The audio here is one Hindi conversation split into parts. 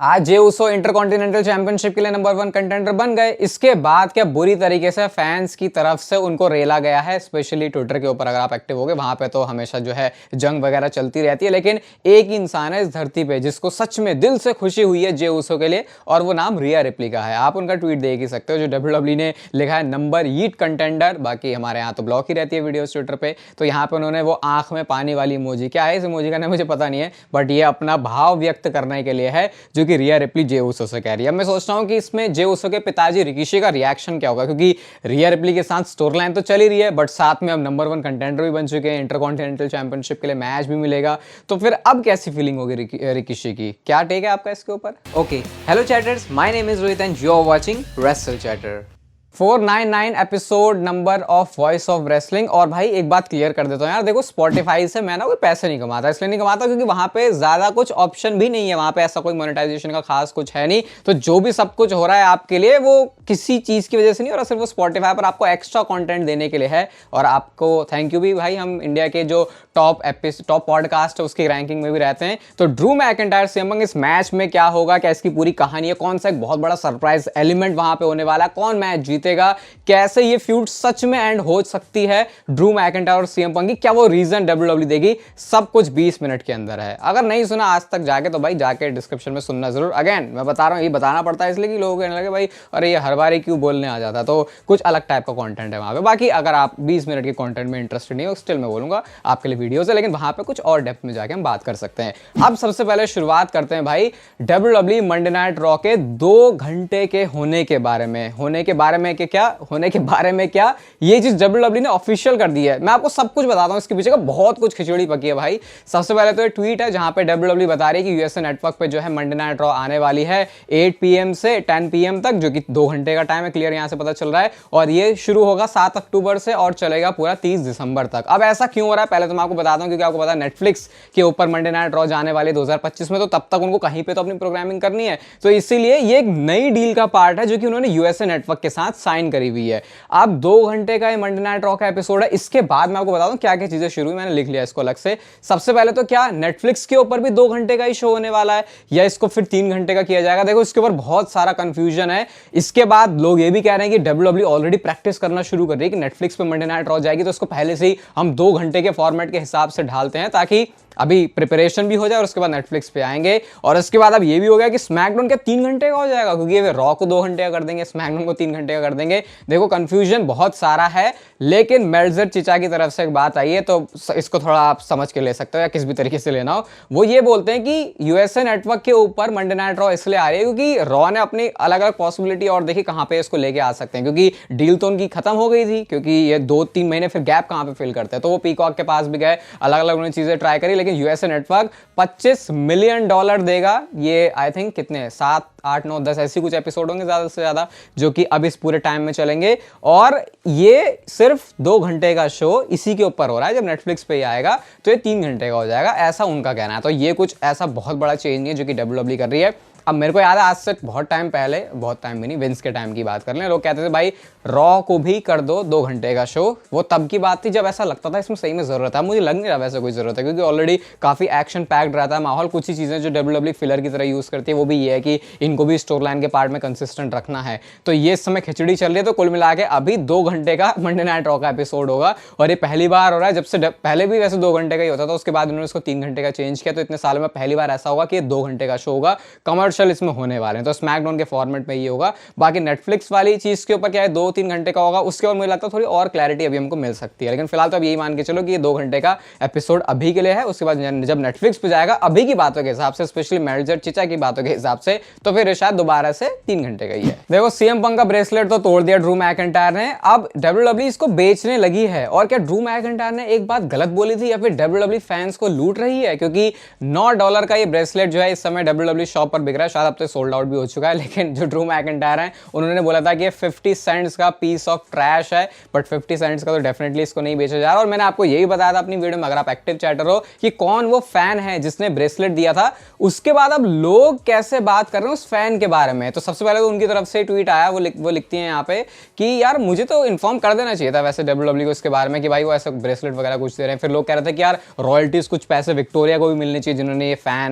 आज जे उसो इंटरकॉन्टिनेंटल चैंपियनशिप के लिए नंबर 1 कंटेंडर बन गए। इसके बाद क्या बुरी तरीके से फैंस की तरफ से उनको रेला गया है, स्पेशली ट्विटर के ऊपर अगर आप एक्टिव हो गए वहां पे तो हमेशा जो है जंग वगैरह चलती रहती है। लेकिन एक ही इंसान है इस धरती पे जिसको सच में दिल से खुशी हुई है जे उसो के लिए, और वो नाम रिया रिप्ली का है। आप उनका ट्वीट देख ही सकते हो जो डब्ल्यूडब्ल्यूई ने लिखा है नंबर ईट कंटेंडर। बाकी हमारे यहाँ तो ब्लॉक ही रहती है वीडियोस ट्विटर पे, तो यहाँ पे उन्होंने वो आंख में पानी वाली इमोजी, क्या है इस इमोजी का नाम मुझे पता नहीं है, बट ये अपना भाव व्यक्त करने के लिए है जो कि रिया रिप्ली जे उसो से कह रही है। अब मैं सोच रहा हूं कि इसमें जे उसो के पिताजी रिकीशी का रिएक्शन क्या होगा, क्योंकि रिया रिप्ली के साथ स्टोरी लाइन तो चल ही रही है बट साथ में अब नंबर 1 कंटेंडर भी बन चुके हैं, इंटरकॉन्टिनेंटल चैंपियनशिप के लिए मैच भी मिलेगा, तो फिर अब कैसी फीलिंग होगी रिकीशी की? क्या टेक है आपका इसके ऊपर? Okay, hello chatters, my name is Rohit and you are watching Wrestle Chatter. 499 episode number of Voice of Wrestling. और भाई एक बात क्लियर कर देता हूँ यार, देखो स्पॉटिफाई से मैं ना कोई पैसे नहीं कमाता, इसलिए नहीं कमाता क्योंकि वहां पे ज्यादा कुछ ऑप्शन भी नहीं है, वहां पे ऐसा कोई मोनेटाइजेशन का खास कुछ है नहीं। तो जो भी सब कुछ हो रहा है आपके लिए वो किसी चीज की वजह से नहीं हो रहा, सिर्फ वो स्पॉटिफाई पर आपको एक्स्ट्रा कंटेंट देने के लिए है। और आपको थैंक यू भी भाई, हम इंडिया के जो टॉप पॉडकास्ट है उसकी रैंकिंग में भी रहते हैं। तो ड्रू मैकिंटायर सीएम पंक इस मैच में क्या होगा, क्या इसकी पूरी कहानी है, कौन सा एक बहुत बड़ा सरप्राइज एलिमेंट वहां पे होने वाला है, कौन मैच जीतेगा, कैसे ये फ्यूड सच में एंड हो सकती है ड्रू मैकिंटायर और सीएम पंक की, क्या वो रीजन डब्ल्यूडब्ल्यूई देगी, सब कुछ 20 मिनट के अंदर है। अगर नहीं सुना आज तक जाके तो भाई जाके डिस्क्रिप्शन में सुनना जरूर। अगेन मैं बता रहा हूं, ये बताना पड़ता है इसलिए कि लोगों को कहने लगे भाई अरे ये हर बार ही क्यों बोलने आ जाता, तो कुछ अलग टाइप का कंटेंट है वहां पे। बाकी अगर आप 20 मिनट के कंटेंट में इंटरेस्टेड नहीं हो, स्टिल मैं बोलूंगा आपके लिए वीडियोस है, लेकिन वहां पे कुछ और डेप्थ में जाके हम बात कर सकते हैं। अब सबसे पहले शुरुआत करते हैं भाई डब्ल्यूडब्ल्यूई मंडे नाइट रॉ के 2 घंटे के होने के बारे में। होने के बारे में क्या ये चीज डब्ल्यूडब्ल्यूई ने ऑफिशियल कर दी है। मैं आपको सब कुछ बताता हूं, इसके पीछे का बहुत कुछ खिचड़ी पकी है भाई। सबसे पहले तो ये ट्वीट है जहां पे डब्ल्यूडब्ल्यूई बता रही है कि यूएसए नेटवर्क पे जो है मंडे नाइट रॉ आने वाली है 8 PM से 10 PM तक, जो कि 2 घंटे का टाइम है, क्लियर यहां से पता चल रहा है। और ये शुरू होगा 7 अक्टूबर से और चलेगा पूरा 30 दिसंबर तक। अब ऐसा क्यों हो रहा है पहले तो मैं आपको बताता हूं, क्योंकि आपको पता है नेटफ्लिक्स के ऊपर मंडे नाइट रॉ जाने वाले 2025 में, तो तब तक उनको कहीं पे तो अपनी प्रोग्रामिंग करनी है, तो इसीलिए ये एक नई डील का पार्ट है जो कि उन्होंने यूएसए नेटवर्क के साथ साइन करी हुई है। अब 2 घंटे का मंडे नाइट रॉ का एपिसोड है। इसके बाद मैं आपको बता दूं क्या क्या चीजें शुरू हुई, मैंने लिख लिया इसको अलग से। सबसे पहले तो क्या नेटफ्लिक्स के ऊपर भी 2 घंटे का ही शो होने वाला है या इसको फिर 3 घंटे का किया जाएगा? देखो इसके ऊपर बहुत सारा कंफ्यूजन है। इसके बाद लोग ये भी कह रहे हैं कि डब्ल्यूडब्ल्यूई ऑलरेडी प्रैक्टिस करना शुरू कर रही है कि नेटफ्लिक्स पे मंडे नाइट रॉ जाएगी तो उसको पहले से ही हम 2 घंटे के फॉर्मेट के हिसाब से ढालते हैं ताकि अभी प्रिपरेशन भी हो जाए और उसके बाद नेटफ्लिक्स पे आएंगे। और उसके बाद अब ये भी हो गया कि स्मैकडाउन क्या 3 घंटे का हो जाएगा, क्योंकि ये रॉ को 2 घंटे का कर देंगे, स्मैकडाउन को 3 घंटे का कर देंगे। देखो कंफ्यूजन बहुत सारा है, लेकिन मेल्जर चिचा की तरफ से एक बात आई है तो इसको थोड़ा आप समझ के ले सकते हो या किस भी तरीके से लेना हो। वो ये बोलते हैं कि यूएसए नेटवर्क के ऊपर मंडे नाइट रॉ इसलिए आ रही है क्योंकि रॉ ने अपनी अलग अलग पॉसिबिलिटी और देखी कहां पे इसको लेके आ सकते हैं, क्योंकि डील तो उनकी खत्म हो गई थी, क्योंकि ये 2-3 महीने फिर गैप कहां पे फिल करते हैं, तो वो पीकॉक के पास भी गए, अलग अलग उन्होंने चीजें ट्राई करी, लेकिन यूएसए नेटवर्क $25 मिलियन देगा। ये आई थिंक कितने 7, 8, 9, 10 ऐसी कुछ एपिसोड होंगे ज्यादा से ज्यादा, जो कि अब इस पूरे टाइम में चलेंगे। और ये सिर्फ 2 घंटे का शो इसी के ऊपर हो रहा है, जब नेटफ्लिक्स पे ही आएगा तो ये 3 घंटे का हो जाएगा, ऐसा उनका कहना है। तो ये कुछ ऐसा बहुत बड़ा चेंज नहीं है जो कि डब्ल्यूडब्ल्यूई कर रही है। अब मेरे को याद है आज से बहुत टाइम पहले, बहुत टाइम भी नहीं, विंस के टाइम की बात कर लें, लोग कहते थे भाई रॉ को भी कर दो 2 घंटे का शो। वो तब की बात थी जब ऐसा लगता था इसमें सही में जरूरत है। मुझे लग नहीं रहा वैसे कोई जरूरत है, क्योंकि ऑलरेडी काफी एक्शन पैक्ड रहता है माहौल। कुछ ही चीजें जो डब्ल्यूडब्ल्यूई फिलर की तरह यूज करती है वो भी ये है कि इनको भी स्टोरी लाइन के पार्ट में कंसिस्टेंट रखना है। तो ये इस समय खिचड़ी चल रही है। तो कुल मिला के अभी 2 घंटे का मंडे नाइट रॉ का एपिसोड होगा, और ये पहली बार हो रहा है जब से पहले भी वैसे 2 घंटे का ही होता था, उसके बाद उन्होंने इसको 3 घंटे का चेंज किया। तो इतने साल में पहली बार ऐसा होगा कि 2 घंटे का शो होगा, कमर्शियल इसमें होने वाले हैं, तो स्मैकडाउन के फॉर्मेट में ये होगा। बाकी नेटफ्लिक्स वाली चीज के ऊपर क्या है 2-3 घंटे का होगा, उसके और मुझे लगता है थोड़ी और क्लैरिटी अभी हमको मिल सकती है। लेकिन फिलहाल तो अब यही मान के चलो कि ये 2 घंटे का एपिसोड अभी के लिए है। उसके बाद जब नेटफ्लिक्स पे जाएगा अभी की बातों के हिसाब से, स्पेशली मेल्जर चिचा की बातों के हिसाब से, तो फिर शायद दोबारा से 3 घंटे का ही है। देखो सीएम पंक का ब्रेसलेट तो तोड़ दिया ड्रू मैकिंटायर ने, अब डब्ल्यूडब्ल्यूई इसको बेचने लगी है। और क्या ड्रू मैकिंटायर ने एक बात गलत बोली थी या फिर डब्ल्यूडब्ल्यूई फैंस को लूट रही है? क्योंकि $9 का ये ब्रेसलेट जो है इस समय डब्ल्यूडब्ल्यूई शॉप पर बिक रहा है, शायद अब तो सोल्ड आउट भी हो चुका है। लेकिन जो ड्रू मैकिंटायर है उन्होंने बोला था कि 50 सेंट्स का पीस ऑफ ट्रैश है, बट 50 सेंट्स का तो डेफिनेटली इसको नहीं बेचा जा रहा। और मैंने आपको यही बताया था अपनी वीडियो में, अगर आप एक्टिव चैटर हो, कि कौन वो फैन है जिसने ब्रेसलेट दिया था। उसके बाद अब लोग कैसे बात कर रहे हैं उस फैन के बारे में। तो सबसे पहले तो उनकी तरफ से ट्वीट आया, वो लिखती हैं यहाँ पे कि यार मुझे तो इन्फॉर्म कर देना चाहिए था वैसे डब्ल्यूडब्ल्यूई को इसके बारे में कि भाई वो ऐसा ब्रेसलेट वगैरह कुछ दे रहे हैं। फिर लोग कह रहे थे कि यार रॉयल्टीज कुछ पैसे विक्टोरिया को भी मिलने चाहिए,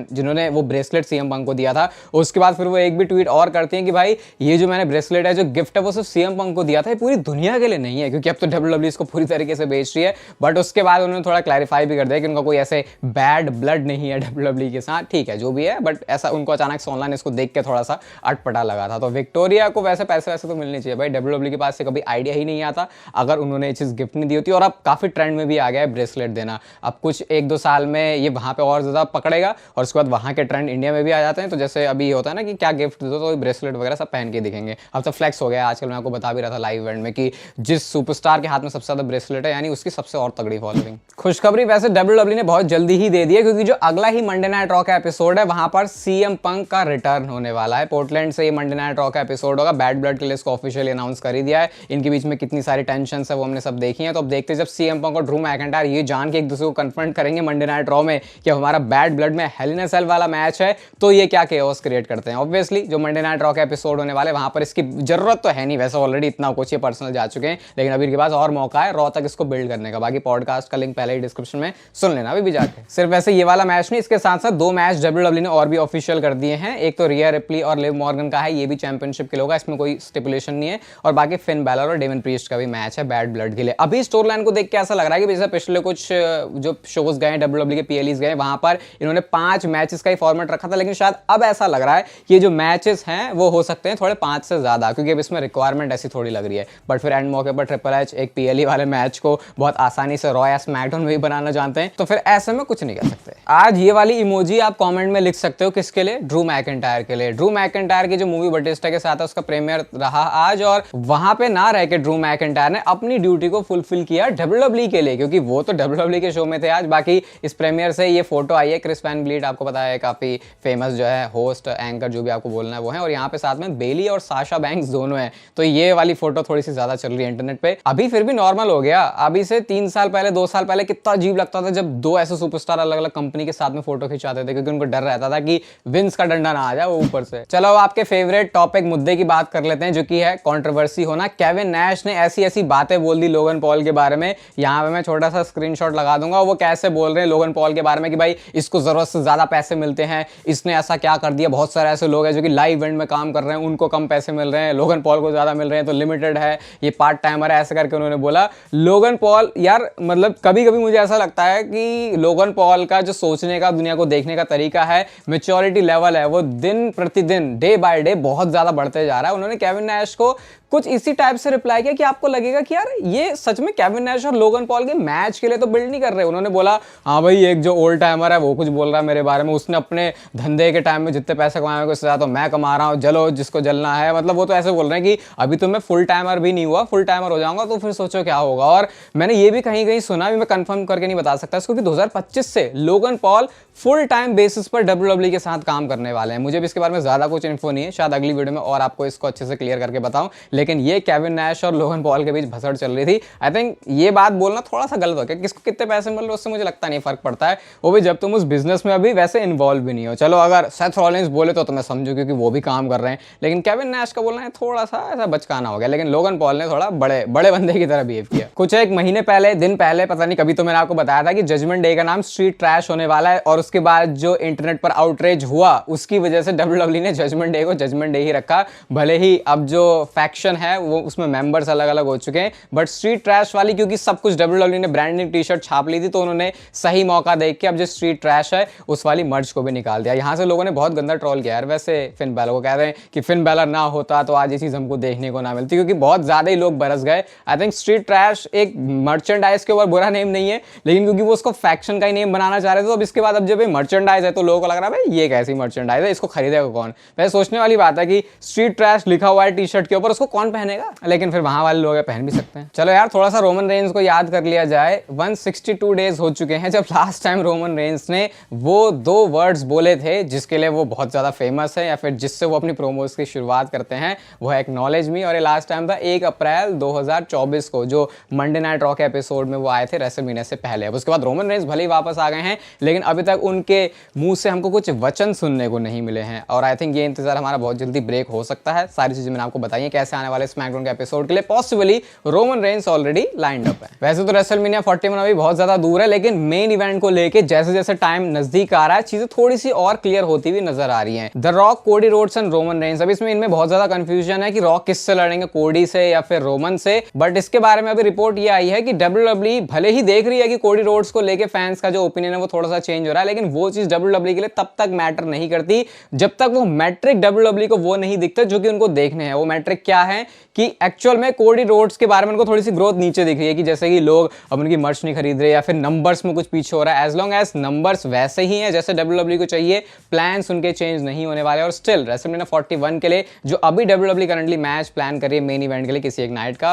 जिन्होंने वो ब्रेसलेट सीएम पंक को दिया था। उसके बाद फिर वो एक भी ट्वीट और करती हैं कि भाई ये जो मैंने ब्रेसलेट है, जो गिफ्ट है, वो सिर्फ सीएम पंक को दिया था, ये पूरी दुनिया के लिए नहीं है, क्योंकि अब तो डब्ल्यूडब्ल्यूई इसको पूरी तरीके से बेच रही है। बट उसके बाद उन्होंने थोड़ा क्लैरिफाई भी कर दिया कि उनका कोई ऐसे बैड ब्लड नहीं है डब्ल्यूडब्ल्यूई के साथ, ठीक है जो भी है, बट ऐसा उनको अचानक से ऑनलाइन इसको देख के थोड़ा सा अटपटा लगा था। तो विक्टोरिया को वैसे पैसे वैसे तो मिलने चाहिए भाई, डब्ल्यूडब्ल्यूई के पास से कभी आइडिया ही नहीं आता अगर उन्होंने ये चीज़ गिफ्ट नहीं दी होती। और अब काफ़ी ट्रेंड में भी आ गया है ब्रेसलेट देना, अब कुछ 1-2 साल में ये वहाँ पे और ज़्यादा पकड़ेगा और उसके बाद वहाँ के ट्रेंड इंडिया में भी आ जाते हैं। तो जैसे अभी होता है ना कि क्या गिफ्ट दो तो ब्रेसलेट वगैरह सब पहन के दिखेंगे। अब तो फ्लेक्स हो गया आजकल, मैं आपको बता भी रहा था लाइव इवेंट में कि जिस सुपरस्टार के हाथ में सबसे ज़्यादा ब्रेसलेट है यानी उसकी सबसे और तगड़ी फॉलोइंग। खुशखबरी वैसे डब्ल्यूडब्ल्यूई ने बहुत जल्दी ही दे दी है, क्योंकि जो अगला ही मंडे नाइट रॉ का एपिसोड है वहाँ पर सीएम पंक का रिटर्न होने वाला है। पोर्टलैंड से ये मंडे नाइट रॉ का एपिसोड होगा, बैड ब्लड के लिए इसको ऑफिशियली अनाउंस कर ही दिया है। इनके बीच में कितनी सारी टेंशन है वो हमने सब देखी है। तो अब देखते हैं जब सीएम पंक और ड्रू मैकिंटायर ये जान के एक दूसरे को कन्फ्रंट करेंगे मंडे नाइट रॉ में कि हमारा बैड ब्लड में हेल इन अ सेल वाला मैच है, तो ये क्या केओस क्रिएट करते हैं। ऑब्वियसली जो मंडे नाइट रॉ का एपिसोड होने वाले वहां पर इसकी जरूरत तो है नहीं, वैसे ऑलरेडी इतना कुछ ये पर्सनल जा चुके हैं, लेकिन अभी इनके पास और मौका है रॉ तक इसको बिल्ड करने का। बाकी पॉडकास्ट का लिंक पहले ही डिस्क्रिप्शन में सुन लेना अभी भी जाके। सिर्फ वैसे ये वाला मैच नहीं, इसके साथ साथ 2 मैच डब्ल्यूडब्ल्यूई ने और भी ऑफिशियल कर दिए हैं। एक तो रिया रिप्ली और लिव मॉर्गन का है, ये भी चैंपियनशिप के लिए होगा, इसमें कोई स्टिपुलेशन नहीं है। और बाकी फिन बैलर और डेमन प्रीस्ट का भी मैच है बैड ब्लड के लिए। अभी स्टोरी लाइन को देख के ऐसा लग रहा है कि जैसे पिछले कुछ जो शोज गए डब्ल्यूडब्ल्यूई के पीएलईज गए वहां पर इन्होंने 5 मैचेस का ही फॉर्मेट रखा था, लेकिन शायद अब ऐसा लग रहा है कि ये जो मैचेस हैं वो हो सकते हैं थोड़े 5 से ज्यादा, क्योंकि अब इसमें रिक्वायरमेंट ऐसी थोड़ी लग रही है। बट फिर एंड मौके पर ट्रिपल एच एक पीएलई वाले मैच को बहुत आसानी से रॉ या स्मैकडाउन में भी बनाना जानते हैं, तो फिर ऐसे में कुछ नहीं कर सकते। आज ये वाली इमोजी आप कमेंट में लिख सकते हो किसके लिए, ड्रू मैकिंटायर के लिए। ड्रू मैकिंटायर की जो मूवी बटिस्टा के साथ है उसका प्रीमियर रहा आज, और वहां पे ना रह के ड्रू मैकिंटायर ने अपनी ड्यूटी को फुलफिल किया डब्ल्यूडब्ल्यूई के लिए, क्योंकि वो तो डब्ल्यूडब्ल्यूई के शो में थे आज। बाकी इस प्रीमियर से ये फोटो आई है, क्रिस वैन ब्लीट आपको पता है काफी फेमस जो है होस्ट एंकर जो भी आपको बोलना है वो है, और यहाँ पे साथ में बेली और साशा बैंक्स दोनों हैं। तो ये वाली फोटो थोड़ी सी ज्यादा चल रही है इंटरनेट पे, अभी फिर भी नॉर्मल हो गया। अभी से 3 साल पहले 2 साल पहले कितना अजीब लगता था जब 2 ऐसे सुपरस्टार अलग अलग कंपनी के साथ में फोटो खिंचाते थे, क्योंकि उनको डर रहता था कि विंस का डंडा ना आ जाए वो ऊपर से। चलो अब आपके फेवरेट टॉपिक मुद्दे की बात कर लेते हैं, जो कि है कंट्रोवर्सी होना। केविन नैश ने ऐसी ऐसी बातें बोल दी लोगन पॉल के बारे में, यहाँ पे मैं छोटा सा स्क्रीनशॉट लगा दूंगा, वो कैसे बोल रहे हैं लोगन पॉल के बारे में कि भाई इसको जरूरत से ज्यादा पैसे मिलते हैं, इसने ऐसा क्या कर दिया। बहुत सारे ऐसे लोग हैं जो कि लाइव इवेंट में काम कर रहे हैं, उनको कम पैसे मिल रहे हैं, लोगन पॉल को ज्यादा मिल रहे हैं, तो लिमिटेड है, ये पार्ट टाइमर है, ऐसे करके उन्होंने बोला। लोगन पॉल यार, मतलब कभी कभी मुझे ऐसा लगता है कि लोगन पॉल का जो सोचने का, दुनिया को देखने का तरीका है, मैच्योरिटी लेवल है, वो दिन प्रतिदिन डे बाय डे बहुत ज्यादा बढ़ते जा रहा है। उन्होंने केविन नैश को कुछ इसी टाइप से रिप्लाई किया कि आपको लगेगा कि यार ये सच में केविन नैश और लोगन पॉल के मैच के लिए तो बिल्ड नहीं कर रहे। उन्होंने बोला हाँ भाई एक जो ओल्ड टाइमर है वो कुछ बोल रहा है मेरे बारे में, उसने अपने धंधे के टाइम में जितने पैसे कमाए उससे ज्यादा तो मैं कमा रहा हूँ, जलो जिसको जलना है। मतलब वो तो ऐसे बोल रहे हैं कि अभी तो मैं फुल टाइमर भी नहीं हुआ, फुल टाइमर हो जाऊंगा तो फिर सोचो क्या होगा। और मैंने ये भी कहीं कहीं सुना, भी मैं कंफर्म करके नहीं बता सकता इसको, कि 2025 से Logan Paul full time basis पर डब्ल्यूडब्ल्यूई के साथ काम करने वाले हैं। मुझे भी इसके बारे में ज्यादा कुछ इन्फो नहीं है, शायद अगली वीडियो में और आपको इसको अच्छे से क्लियर करके बताऊं। लेकिन ये केविन नैश और लोगन पॉल के बीच भसड़ चल रही थी। आई थिंक ये बात बोलना थोड़ा सा गलत हो गया, किसको कितने पैसे मिल रहे उससे मुझे लगता नहीं फर्क पड़ता है, वो भी जब तुम उस बिजनेस में अभी वैसे इन्वॉल्व भी नहीं हो। चलो अगर सेथ रॉलिंस बोले तो मैं समझू क्योंकि वो भी काम कर रहे हैं, लेकिन केविन नैश का बोलना है थोड़ा सा ऐसा बचकाना हो गया। लेकिन लोगन पॉल ने थोड़ा बड़े बड़े बंदे की तरह बिहेव किया। कुछ एक महीने पहले, दिन पहले, पता नहीं कभी, तो मैंने आपको बताया था कि जजमेंट डे का नाम स्ट्रीट ट्रैश होने वाला है, और उसके बाद जो इंटरनेट पर आउटरेज हुआ उसकी वजह से डब्ल्यूडब्ल्यूई ने जजमेंट डे को जजमेंट डे ही रखा। भले ही अब जो फैक्शन है वो उसमें मेंबर्स अलग अलग हो चुके हैं, बट स्ट्रीट ट्रैश वाली क्योंकि सब कुछ डब्ल्यूडब्ल्यूई ने ब्रांडिंग टी शर्ट छाप ली थी, तो उन्होंने सही मौका देख के अब जो स्ट्रीट ट्रैश है उस वाली मर्ज को भी निकाल दिया। यहाँ से लोगों ने बहुत गंदा ट्रोल किया यार वैसे फिन बैलर को, कह रहे हैं कि फिन बैलर ना होता तो आज ये चीज हमको देखने को ना मिलती, क्योंकि बहुत ज्यादा ही लोग बरस गए। आई थिंक स्ट्रीट ट्रैश एक मर्चेंडाइज के ऊपर बुरा नेम नहीं है, लेकिन क्योंकि वो उसको फैक्शन का ही नेम बनाना चाह रहे थे, तो अब इसके बाद अब जब ये मर्चेंडाइज है तो लोगों को लग रहा है भाई ये कैसी मर्चेंडाइज है, इसको खरीदेगा कौन। वैसे सोचने वाली बात है कि स्ट्रीट ट्रैश लिखा हुआ है टी शर्ट के ऊपर, उसको कौन पहनेगा, लेकिन फिर वहां वाले लोग पहन भी सकते हैं। चलो यार थोड़ा सा रोमन रेंस को याद कर लिया जाए। 162 डेज हो चुके हैं जब लास्ट टाइम रोमन रेंस ने वो 2 वर्ड्स बोले थे जिसके लिए वो बहुत ज्यादा फेमस है, या फिर जिससे वो अपनी प्रोमोस की शुरुआत करते हैं, वो है एक्नॉलेज मी। और ये लास्ट टाइम था 1 अप्रैल 2024 को, जो मंडे नाइट रॉ के एपिसोड में वो आए थे रेसलमेनिया से पहले। अब उसके बाद रोमन रेंस भले ही वापस आ गए हैं, लेकिन अभी तक उनके मुंह से हमको कुछ वचन सुनने को नहीं मिले हैं, और आई थिंक ये इंतजार हमारा बहुत जल्दी ब्रेक हो सकता है। सारी चीजें मैंने आपको बताई हैं कैसे आने वाले स्मैकडाउन के एपिसोड के लिए possibly Roman Reigns already lined up है। वैसे तो रेसलमेनिया 41 अभी बहुत ज्यादा दूर है, लेकिन मेन इवेंट को लेके जैसे जैसे टाइम नजदीक आ रहा है चीजें थोड़ी सी और क्लियर होती हुई नजर आ रही हैं। The rock, Cody Rhodes and Roman Reigns, अब इसमें इनमें बहुत ज्यादा कंफ्यूजन है कि रॉक किससे लड़ेंगे, कोडी से या फिर रोमन से। बट इसके बारे में अभी रिपोर्ट ये आई है कि WWE भले ही देख रही है कि कोडी रोड्स को लेके फैंस का जो ओपिनियन है वो थोड़ा सा चेंज हो रहा है, लेकिन वो चीज WWE के लिए तब तक मैटर नहीं करती जब तक वो मैट्रिक WWE को वो नहीं दिखता जो कि उनको देखने हैं। वो मैट्रिक क्या है कि एक्चुअल में कोडी रोड्स के बारे में उनको थोड़ी सी ग्रोथ नीचे दिख रही है कि जैसे कि लोग अब उनकी मर्च नहीं खरीद रहे या फिर नंबर्स में कुछ पीछे हो रहा है। एज लॉन्ग एज नंबर्स वैसे ही हैं जैसे WWE को चाहिए, प्लान्स उनके चेंज नहीं होने वाले। और स्टिल रेसलमेनिया 41 के लिए जो अभी WWE करंटली मैच प्लान कर रही है मेन इवेंट के लिए किसी एक नाइट का,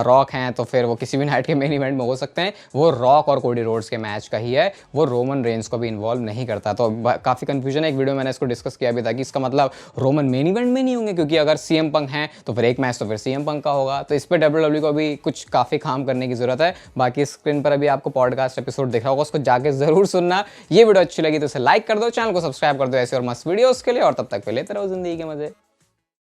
रॉक है तो फिर वो किसी भी नाइट के मेन इवेंट में हो सकते हैं, वो रॉक और कोडी रोड्स के मैच का ही है, वो रोमन रेंस को भी इन्वॉल्व नहीं करता। तो काफी कंफ्यूजन है, एक वीडियो मैंने इसको डिस्कस किया भी था कि इसका मतलब रोमन मेन इवेंट में नहीं होंगे, क्योंकि अगर CM पंक है तो फिर एक मैच तो फिर CM पंक का होगा। तो इस पर WWE को भी कुछ काफी काम करने की जरूरत है। बाकी स्क्रीन पर अभी आपको पॉडकास्ट एपिसोड दिख रहा होगा, उसको जाके जरूर सुनना। ये वीडियो अच्छी लगी तो इसे लाइक कर दो, चैनल को सब्सक्राइब कर दो ऐसे और मस्त वीडियोस के लिए, और तब तक पे लेते रहो जिंदगी के मजे।